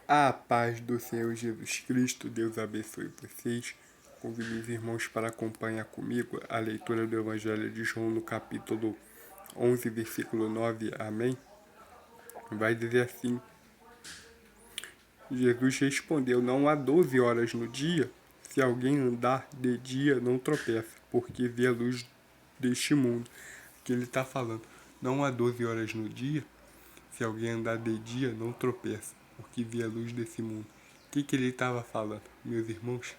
A paz do Senhor Jesus Cristo, Deus abençoe vocês. Convido os irmãos para acompanhar comigo a leitura do Evangelho de João no capítulo 11, versículo 9. Amém? Vai dizer assim: Jesus respondeu: não há 12 horas no dia? Se alguém andar de dia, não tropeça, porque vê a luz deste mundo. Que ele está falando: não há 12 horas no dia? Se alguém andar de dia, não tropeça, porque vê a luz desse mundo. O que ele estava falando, meus irmãos?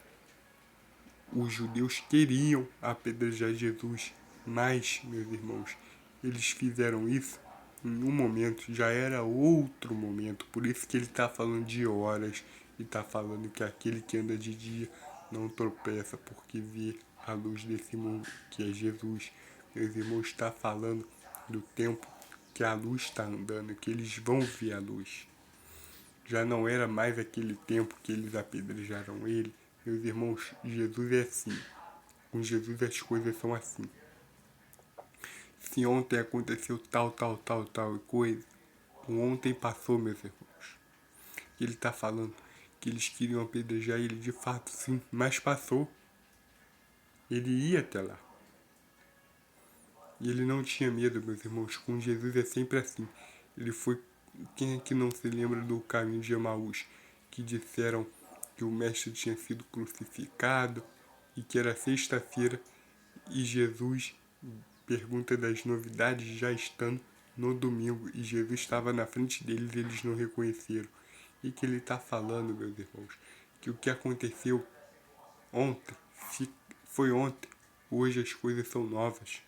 Os judeus queriam apedrejar Jesus, mas, meus irmãos, eles fizeram isso em um momento, já era outro momento. Por isso que ele está falando de horas e está falando que aquele que anda de dia não tropeça, porque vê a luz desse mundo, que é Jesus. Meus irmãos, está falando do tempo que a luz está andando, que eles vão ver a luz. Já não era mais aquele tempo que eles apedrejaram ele. Meus irmãos, Jesus é assim. Com Jesus as coisas são assim. Se ontem aconteceu tal coisa, o ontem passou, meus irmãos. Ele está falando que eles queriam apedrejar ele de fato, sim, mas passou. Ele ia até lá. E ele não tinha medo, meus irmãos. Com Jesus é sempre assim. Ele foi... Quem é que não se lembra do caminho de Emaús? Que disseram que o mestre tinha sido crucificado e que era sexta-feira e Jesus pergunta das novidades já estando no domingo e Jesus estava na frente deles e eles não reconheceram. E que ele está falando, meus irmãos, que o que aconteceu ontem, se foi ontem, hoje as coisas são novas.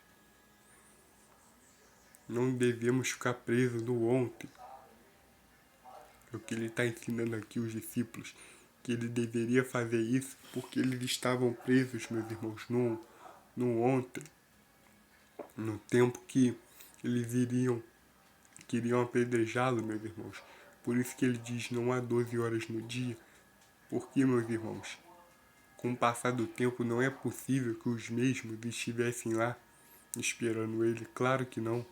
Não devemos ficar presos no ontem. É o que ele está ensinando aqui os discípulos, que ele deveria fazer isso porque eles estavam presos, meus irmãos, no ontem, no tempo que eles queriam apedrejá-lo, meus irmãos. Por isso que ele diz, não há 12 horas no dia. Porque, meus irmãos, com o passar do tempo não é possível que os mesmos estivessem lá esperando ele. Claro que não.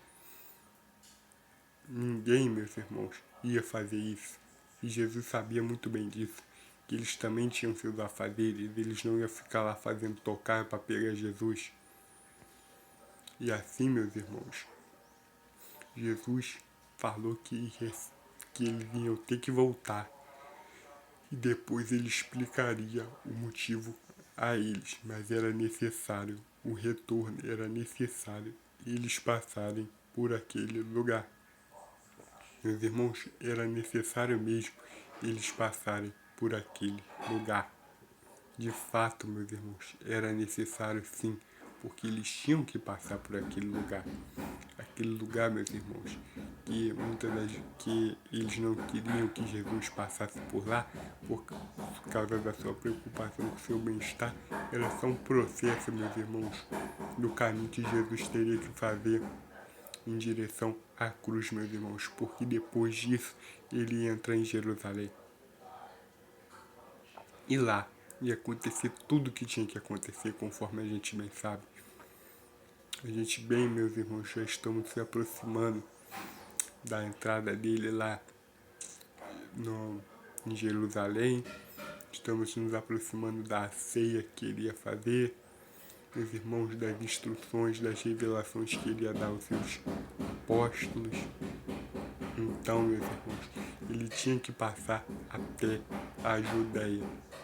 Ninguém, meus irmãos, ia fazer isso. E Jesus sabia muito bem disso. Que eles também tinham seus afazeres. Eles não iam ficar lá fazendo tocar para pegar Jesus. E assim, meus irmãos, Jesus falou que eles iam ter que voltar. E depois ele explicaria o motivo a eles. Mas era necessário, o retorno era necessário eles passarem por aquele lugar. Meus irmãos, era necessário mesmo eles passarem por aquele lugar. De fato, meus irmãos, era necessário sim, porque eles tinham que passar por aquele lugar. Aquele lugar, meus irmãos, que muitas das que eles não queriam que Jesus passasse por lá, por causa da sua preocupação com o seu bem-estar, era só um processo, meus irmãos, do caminho que Jesus teria que fazer em direção à cruz, meus irmãos, porque depois disso ele entra em Jerusalém. E lá ia acontecer tudo o que tinha que acontecer, conforme a gente bem sabe. A gente bem, meus irmãos, já estamos se aproximando da entrada dele lá em Jerusalém. Estamos nos aproximando da ceia que ele ia fazer. Meus irmãos, das instruções, das revelações que ele ia dar aos seus apóstolos. Então, meus irmãos, ele tinha que passar até a Judéia,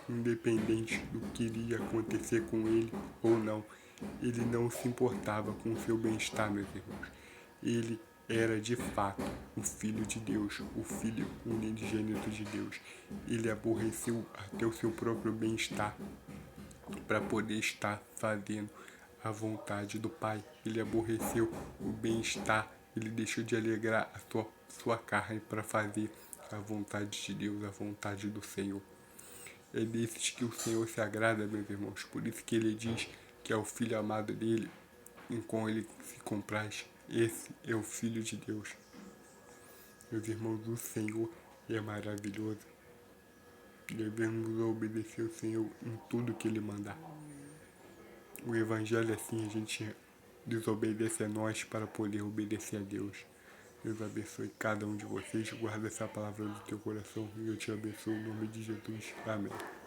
independente do que iria acontecer com ele ou não. Ele não se importava com o seu bem-estar, meus irmãos. Ele era de fato o Filho de Deus, o Filho unigênito de Deus. Ele aborreceu até o seu próprio bem-estar para poder estar fazendo a vontade do Pai. Ele aborreceu o bem-estar, ele deixou de alegrar a sua carne para fazer a vontade de Deus, a vontade do Senhor. É desses que o Senhor se agrada, meus irmãos. Por isso que ele diz que é o Filho amado dele, em qual ele se compraz. Esse é o Filho de Deus. Meus irmãos, o Senhor é maravilhoso. Devemos obedecer o Senhor em tudo que ele mandar. O Evangelho é assim, a gente desobedece a nós para poder obedecer a Deus. Deus abençoe cada um de vocês. Guarda essa palavra no teu coração e eu te abençoo em nome de Jesus. Amém.